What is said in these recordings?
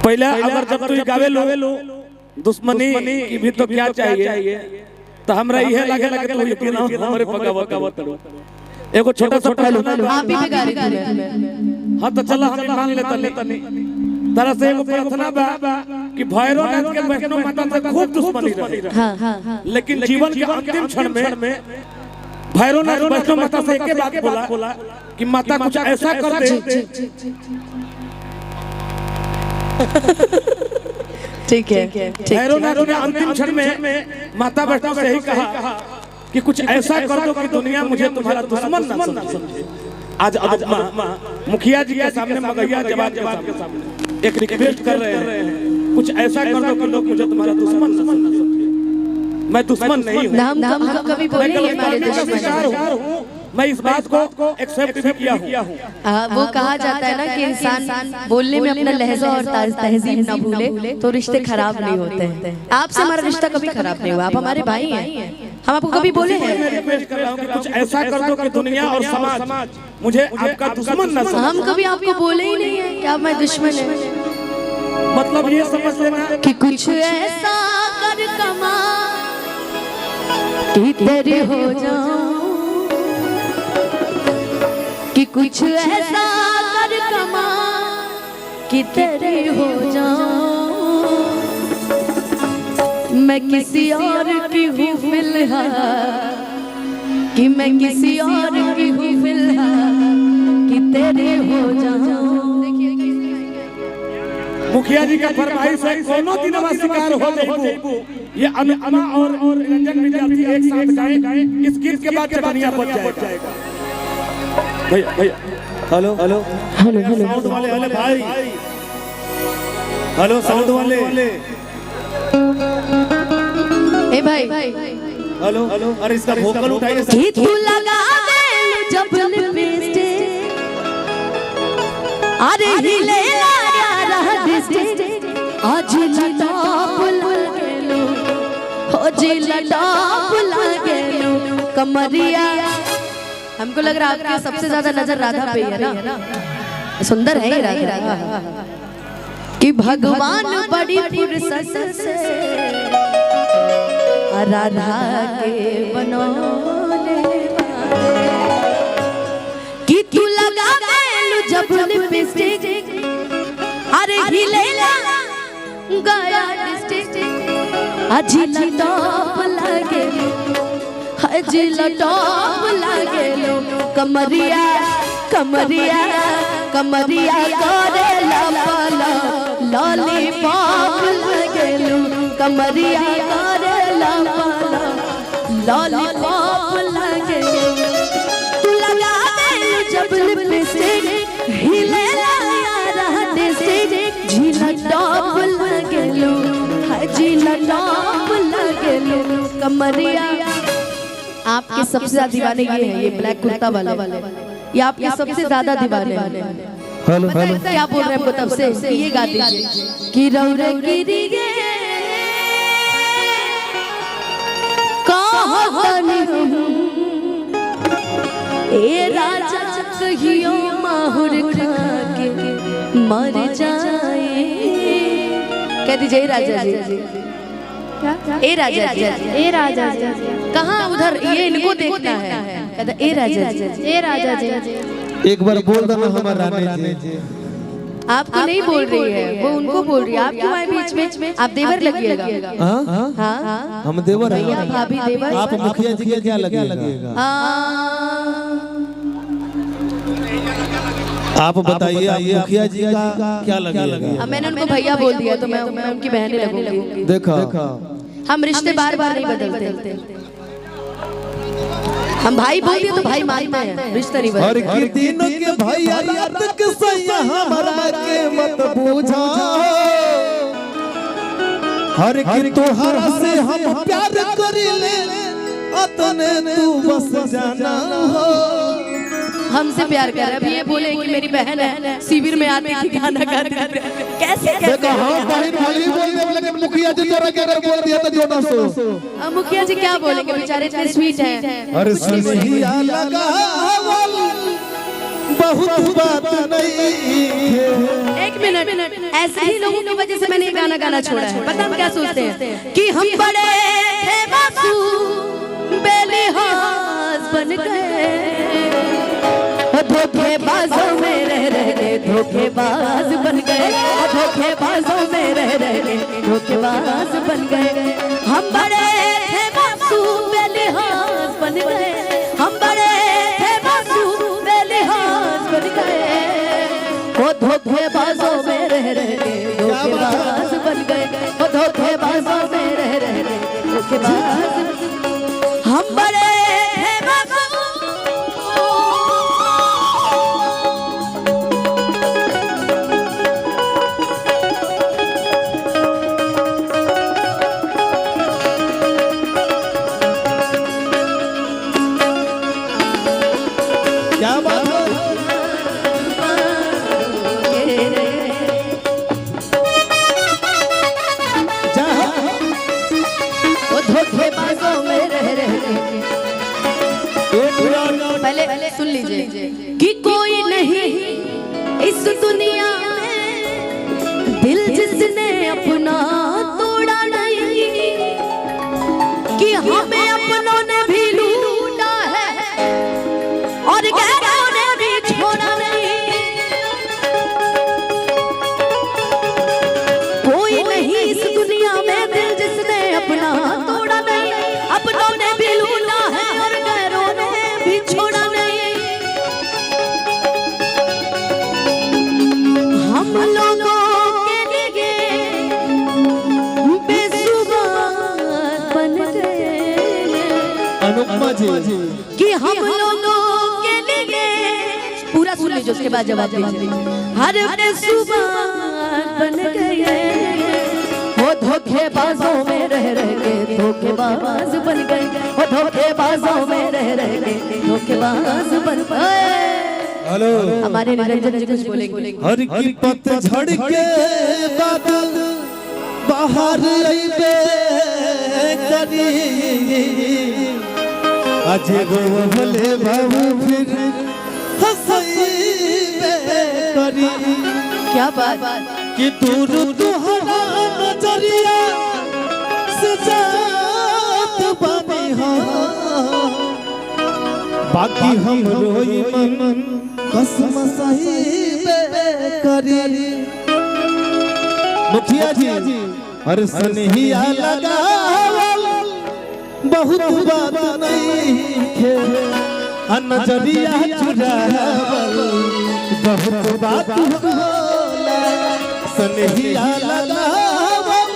पहले अगर जब तू गावे लो दुश्मनी की भी तो क्या चाहिए तो हमरा यह लगे तू यकीन हमरे पगावत एगो छोटा सा पहलू आप भी गा रहे थे। हां तो चला हम मान लेता नहीं तरह से एगो प्रार्थना बा कि भैरवनाथ के वैष्णो माता से खूब दुश्मनी रहे। हां लेकिन जीवन के अंतिम क्षण में भैरवनाथ वैष्णो माता से एक बात बोला कि माता कुछ ऐसा कर दे। ठीक है। भैरवनाथ ने अंतिम क्षण में माता वैष्णो से यही कहा कि कुछ ऐसा कर दो कि दुनिया मुझे तुम्हारा दुश्मन न समझे। आज मुखिया जी के सामने मगहिया जवान के सामने एक रिक्वेस्ट कर रहे हैं, कुछ ऐसा कर दो कि लोग मुझे तुम्हारा दुश्मन न समझे। मैं दुश्मन नहीं हूं, हम कभी बोले नहीं हमारे दुश्मन हूं। मैं इस बात को एक्सेप्ट भी किया हूं। वो कहा जाता है ना कि इंसान बोलने में अपना लहजा और तहजीब ना भूले तो रिश्ते खराब नहीं होते हैं। आपसे हमारा रिश्ता कभी खराब नहीं हुआ, आप हमारे भाई हैं। हम आपको कभी बोले हैं रिक्वेस्ट कर रहा हूं कि कुछ ऐसा कर दो कि दुनिया और समाज मुझे आपका दुश्मन न समझे। हम कभी आपको बोले ही नहीं है कि आप मैं दुश्मन है। मतलब ये समझ लेना कि कुछ ऐसा कर कमा कि तेरे हो जाऊं, कि कुछ ऐसा कर कमा कि तेरे हो जाऊं। मैं किसी और की हूँ फिलहाल, कि मैं किसी और की हूँ फिलहाल, कि तेरे हो जाऊं। मुखिया जी का फरमाइश है कोनो दिनवा शिकार हो जाइबू। ये अनुपमा और रंजन विद्यार्थी एक साथ गाएं। इस गीत के बाद दुनिया बच जाएगा। भैया हेलो हेलो हेलो साउंड वाले भाई, हेलो साउंड वाले ए भाई हेलो हेलो। अरे इसका वोकल उठाइए। कि तू लगा दे जब लिपस्टिक, अरे हिले आज लटाप लागेलो, हो जी लटाप लागेलो कमरिया। हमको लग रहा है आपकी सबसे ज्यादा नजर राधा पे है ना। सुंदर है ये राधा कि भगवान बड़ी फुर्सत से राधा के बनौले वाले। कि तू लगा देलू जब लिपस्टिक, अरे हिलेला गया डिस्ट्रिक्ट। अजी लटॉप लागेलो, अजी लटॉप लागेलो कमरिया कमरिया कमरिया करे लाला लॉलीपॉप लागेलो कमरिया करे लाला लॉलीपॉप लागेलो। तू लगा दे जब लिपस्टिक हिलेला टॉप लगेलो, हाजी लटॉप लगेलो कमरिया। आपके सबसे ज्यादा दीवाने ये हैं, ये ब्लैक कुर्ता वाले, ये आपके सबसे ज्यादा दीवाने हैं। हेलो हेलो क्या बोल रहे हैं तब से ये गा दीजिए कि रौरे गिरिगे कहतनी ए राजा कहियो माहुर खा के मर जाए। कह दीजिए राजा जी, ए राजा जी, ए राजा जी कहाँ उधर ये इनको देखना है। कहता ए राजा जी, ए राजा जी। एक बार बोल देना हमारा रानी जी। आपको नहीं बोल रही है, वो उनको बोल रही है। आप क्यों आए बीच में? आप देवर लगिएगा। हाँ हम देवर हैं, भाभी देवर। आप मुखिया जी के क्या लगेगा? आप बताइए, आप मुखिया जी का क्या लगेगा? मैंने उनको भैया बोल दिया तो मैं उनकी बहनें लगूंगी। देखो हम रिश्ते बार बार नहीं बदलते। हम भाई बोल दिए तो भाई मानते हैं, रिश्ता नहीं बदलते। हर की तीनों के भैया तक सैया हमारा के मत पूछो, हर की तोहरा से हम प्यार करिले अतने तू बस जाना हो। हमसे प्यार कर रहा है। अभी ये बोले कि मेरी बहन है शिविर में आती थी गाना गाती। कैसे देखो हाँ बहन भली बोल दे, लेकिन मुखिया जी तोरा के अगर बोल दिया तो जोड़ा सो। मुखिया जी क्या बोलेंगे, बेचारे इतने स्वीट हैं। अरे सुनिया लगा बहुत बात नहीं है। एक मिनट, ऐसे ही लोगों की वजह से मैंने ये गाना गाना छोड़ा है। पता हम क्या सोचते हैं कि हम बड़े थे मासूम बेलिहाज बन गए, धोखेबाजों में रह के धोखेबाज बन गए, धोखेबाजों में रह के धोखेबाज बन गए। हम बड़े थे मासूम बेलिहाज बन गए, हम बड़े थे मासूम बेलिहाज बन गए, वो धोखेबाजों में रह के धोखेबाज बन गए, वो धोखेबाजों में रह के धोखेबाज। हम बड़े पहले सुन लीजिए कि कोई नहीं इस दुनिया में दिल जिसने अपना तोड़ा नहीं, कि हमें अपनों ने भी लूटा है और गैरों ने भी छोड़ा नहीं। कोई नहीं इस दुनिया में दिल जिसने अपना तोड़ा नहीं, अपनों ने भी लूटा है और गैरों ने भी छोड़ा नहीं। हम लोगों के लिए बेजुबान बन गए अनुपमा जी कि हम लोगों के लिए, पूरा सुन लीजिए उसके बाद जवाब दीजिए। हर बेजुबान बन गए, वो धोखेबाजों में रह के धोखेबाज बन गए, वो धोखेबाजों में रह के धोखेबाज बन गए। हेलो हमारे निरंजन जी कुछ बोलेंगे। हर की पतझड़ के बादल बाहर आइबे करी, अजे भले बाबू फिर हंसइबे करी। क्या बात कि दूर तुहरा नजरिया से जात बानी हो, बाकी हम रोई मन कसम सहीबे करी। मुखिया जी हर सनहिया लगावल बहुत बात नहीं खे, नजरिया चुरावल बहुत बात होला। सनहिया लगावल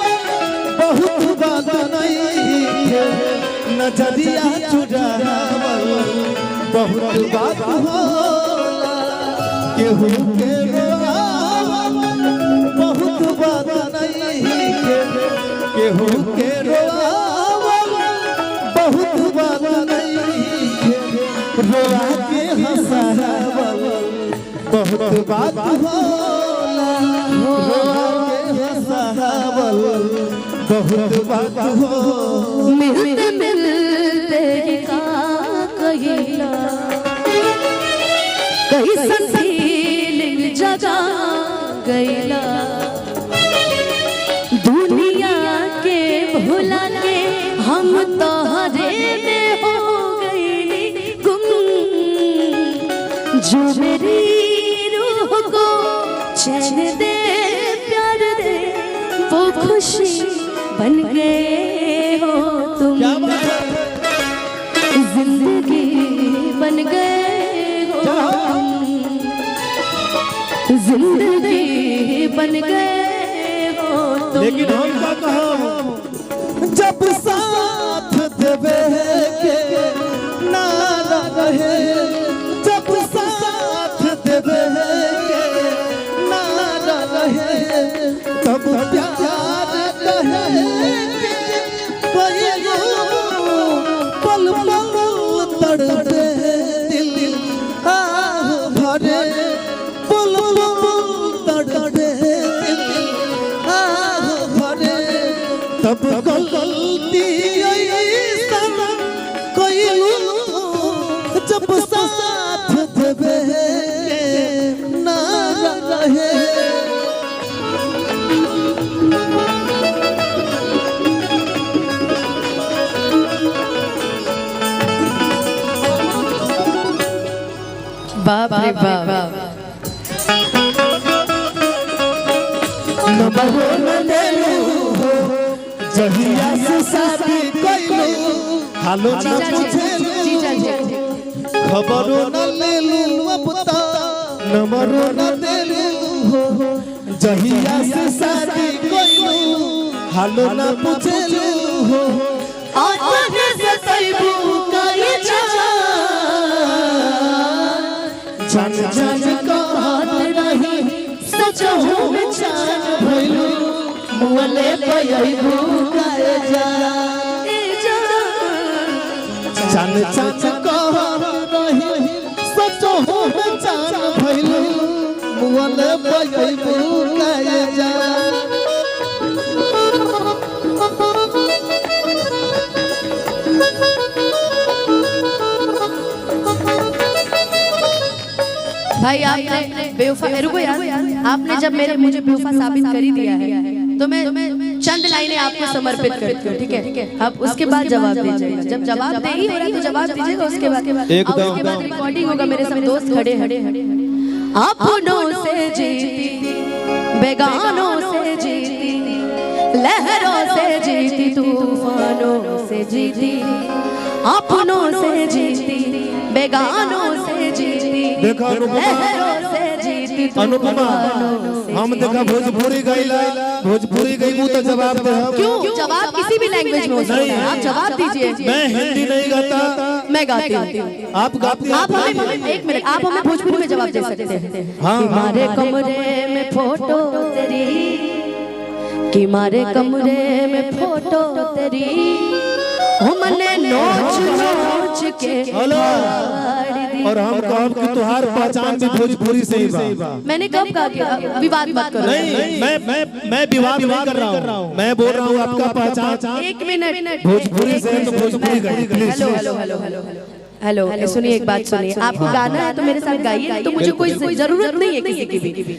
बहुत बात नहीं खे, नजरिया चुरावल बहुत बात होला। केहू के रोआवल बहुत बात नहीं खे, केहू के रोआवल बहुत बात नहीं खे, रोआ के हंसावल बहुत बात होला। रोआ के हंसावल बहुत बात होला। मिलते मिलते ही का कहिला कहीं संसील जगा गईला, दुनिया के भुला के हम तोहरे में हो गए गुम, जो मेरी रूह को चैन दे प्यार दे वो खुशी बन गए हो तुम, जिंदगी बन गए हो तुम, जिंदगी बन गए हो तुम। लेकिन हम का कहो जब साथ देवे के नारा रहे, जब साथ देवे के नारा रहे, तब प्यार कहे कोई पल पल तड़पे दिल आह भरे, पल पल तड़पे दिल आह भरे। तब गलती ऐसन कोई जब साथ देवे ना रहे, बाप रे बाप। नंबरो न लेलू हो जहिया से शादी कइलू हालो ना पूछेलू जीजा जी खबरो न लेलू अब ता नंबरो न देलू हो जहिया से शादी कइलू हालो ना पूछेलू हो आत्मा से तैबू काई जान जान कहत नहीं सच हो जान भइलू मुअले पयबू काए जा जान जान कहत नहीं सच हो जान भइलू मुअले पयबू काए जा भाई आपने बेवफा रुको यार, आपने जब मुझे बेवफा साबित कर ही दिया है तो मैं चंद लाइनें आपको समर्पित करती हूँ, ठीक है? आप उसके बाद जवाब दीजिएगा। जब जवाब दे ही हो रहा है तो जवाब दीजिएगा, उसके बाद रिकॉर्डिंग होगा। मेरे सब दोस्त खड़े हैं। अपनों से जीती बेगानों से जीती लहरों से जीती तूफानों से जीती अपनों से जीती बेगानों से जीती देखा लहरों से जीती अनुपमा हम देखा भोजपुरी गईला भोजपुरी गईबू तो जवाब दे क्यों? जवाब किसी भी लैंग्वेज में हो सकता है, आप जवाब दीजिए। मैं हिंदी नहीं गाता मैं गाती हूँ, आप गाती आप हमें एक मिनट, आप हमें भोजपुरी में जवाब दे सकते हैं। हमारे कमरे में फोटो तेरी कि मारे कमरे में फोटो तेरी हमने नोच नोच के और हम कहब कि तुहार पहचान भी भोजपुरी से ही बा। मैंने कब कहा कि विवाद मत करो? नहीं मैं विवाद नहीं कर रहा हूँ, मैं बोल रहा हूँ आपका पहचान एक मिनट भोजपुरी से तो भोजपुरी गाइए please. Hello hello hello hello hello सुनिए, एक बात सुनिए। आपको गाना है तो मेरे साथ गाइए, तो मुझे कोई जरूरत नहीं है किसी की भी।